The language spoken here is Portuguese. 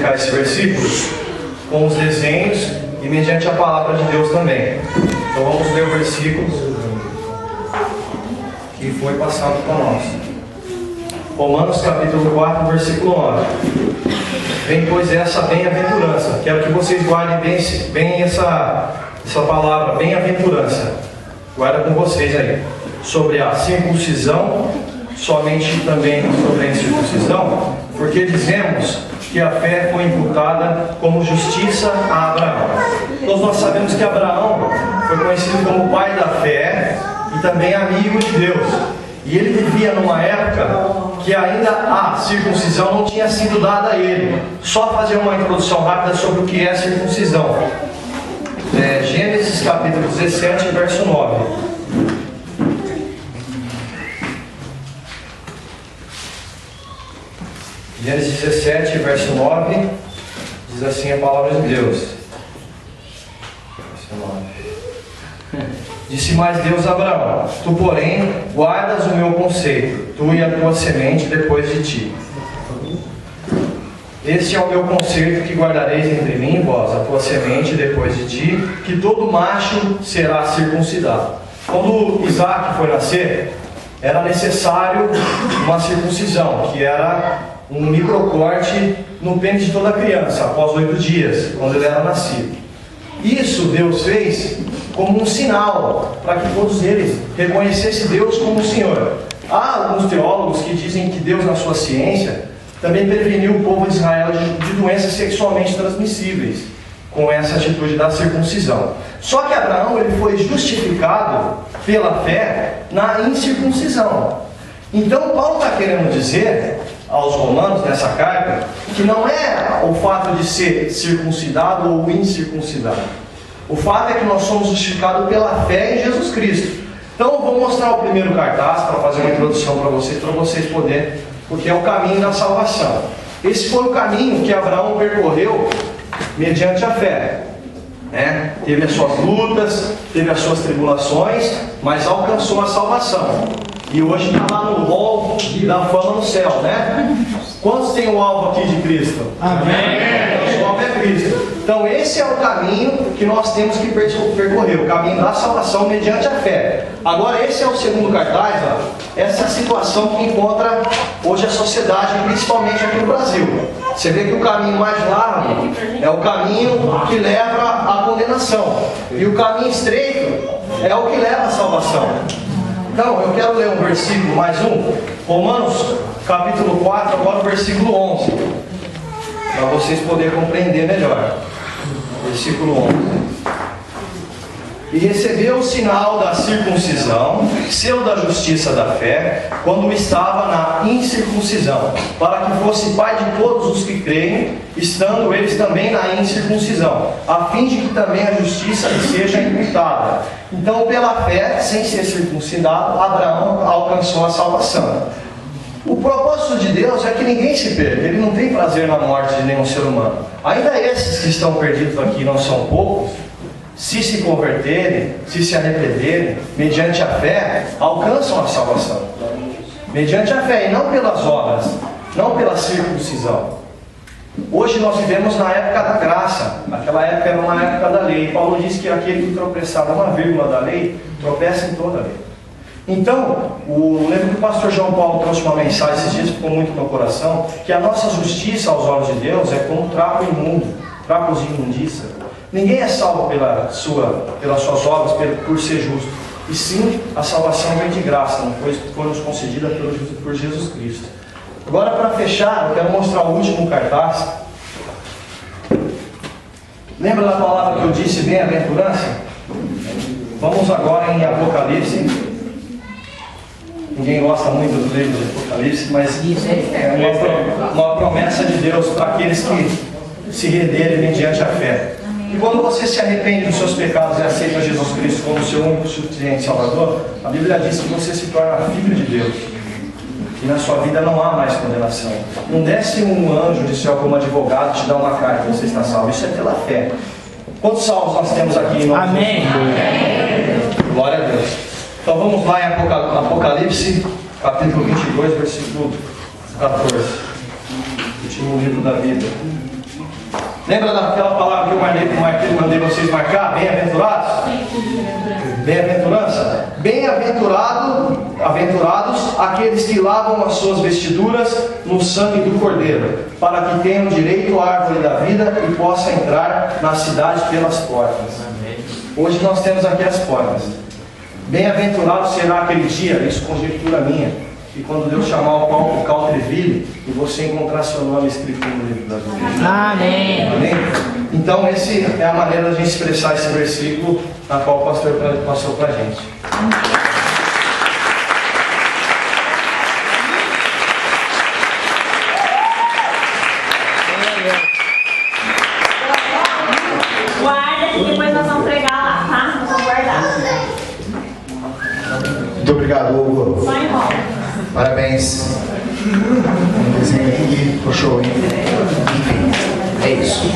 explicar esse versículo com os desenhos e mediante a palavra de Deus também. Então vamos ler o versículo que foi passado para nós. Romanos capítulo 4, versículo 9. Vem, pois, essa bem-aventurança. Quero que vocês guardem bem essa palavra, bem-aventurança. Guarda com vocês aí. Sobre a circuncisão, somente também sobre a incircuncisão, porque dizemos que a fé foi imputada como justiça a Abraão. Todos nós sabemos que Abraão foi conhecido como pai da fé e também amigo de Deus. E ele vivia numa época que ainda a circuncisão não tinha sido dada a ele. Só fazer uma introdução rápida sobre o que é a circuncisão. Gênesis capítulo 17, verso 9. Gênesis 17, verso 9, diz assim a palavra de Deus. Verso 9. Disse mais Deus a Abraão: tu, porém, guardas o meu conceito, tu e a tua semente depois de ti. Este é o meu conceito que guardareis entre mim e vós, a tua semente depois de ti, que todo macho será circuncidado. Quando Isaac foi nascer, era necessário uma circuncisão, que era um microcorte no pênis de toda criança, após 8 dias, quando ele era nascido. Isso Deus fez como um sinal, para que todos eles reconhecessem Deus como o Senhor. Há alguns teólogos que dizem que Deus, na sua ciência, também preveniu o povo de Israel de doenças sexualmente transmissíveis, com essa atitude da circuncisão. Só que Abraão ele foi justificado pela fé na incircuncisão. Então Paulo está querendo dizer aos romanos nessa carta que não é o fato de ser circuncidado ou incircuncidado. O fato é que nós somos justificados pela fé em Jesus Cristo. Então eu vou mostrar o primeiro cartaz para fazer uma introdução para vocês poderem, porque é o caminho da salvação. Esse foi o caminho que Abraão percorreu mediante a fé. Teve as suas lutas, teve as suas tribulações, mas alcançou a salvação. E hoje está lá no hall da fama no céu, né? Quantos tem o alvo aqui de Cristo? Amém! O alvo é Cristo. Então esse é o caminho que nós temos que percorrer, o caminho da salvação mediante a fé. Agora esse é o segundo cartaz, essa situação que encontra hoje a sociedade, principalmente aqui no Brasil. Você vê que o caminho mais largo é o caminho que leva à condenação. E o caminho estreito é o que leva à salvação. Então, eu quero ler um versículo, mais um, Romanos, capítulo 4, agora o versículo 11, para vocês poderem compreender melhor. Versículo 11. E recebeu o sinal da circuncisão, selo da justiça da fé, quando estava na incircuncisão, para que fosse pai de todos os que creem, estando eles também na incircuncisão, a fim de que também a justiça lhe seja imputada. Então, pela fé, sem ser circuncidado, Abraão alcançou a salvação. O propósito de Deus é que ninguém se perca. Ele não tem prazer na morte de nenhum ser humano. Ainda esses que estão perdidos aqui não são poucos. Se converterem, se arrependerem, mediante a fé, alcançam a salvação. Mediante a fé, e não pelas obras, não pela circuncisão. Hoje nós vivemos na época da graça. Naquela época era uma época da lei. Paulo diz que aquele que tropeçar numa vírgula da lei, tropeça em toda a lei. Então, lembro que o pastor João Paulo trouxe uma mensagem esses dias, ficou muito no meu coração, que a nossa justiça aos olhos de Deus é como trapo imundo, trapos de imundícia. Ninguém é salvo pelas suas obras, por ser justo. E sim, a salvação vem de graça, não foi nos concedida por Jesus Cristo. Agora, para fechar, eu quero mostrar o último cartaz. Lembra da palavra que eu disse, bem-aventurança? Vamos agora em Apocalipse. Ninguém gosta muito do livro de Apocalipse, mas é uma promessa de Deus para aqueles que se renderem mediante a fé. E quando você se arrepende dos seus pecados e aceita Jesus Cristo como seu único suficiente Salvador, a Bíblia diz que você se torna filho de Deus. E na sua vida não há mais condenação. Não desce um anjo de céu como advogado te dá uma carta e você está salvo. Isso é pela fé. Quantos salvos nós temos aqui em nome de Jesus? Amém. Glória a Deus. Então vamos lá em Apocalipse, capítulo 22, versículo 14. Último livro da Bíblia. Lembra daquela palavra que eu mandei vocês marcar? Bem-aventurados? Bem-aventurança? Aventurados aqueles que lavam as suas vestiduras no sangue do Cordeiro, para que tenham direito à árvore da vida e possam entrar na cidade pelas portas. Hoje nós temos aqui as portas. Bem-aventurado será aquele dia, isso conjectura minha, e quando Deus chamar o Caltreville e você encontrar seu nome escrito no livro da vida. Amém. Amém? Então, essa é a maneira de a gente expressar esse versículo na qual o pastor passou para a gente. Guarda que depois nós vamos pregar lá, tá? Nós vamos guardar. Muito obrigado, Hugo. Só enrola. Parabéns. Um desenho aqui, ficou show, hein? Enfim, é isso.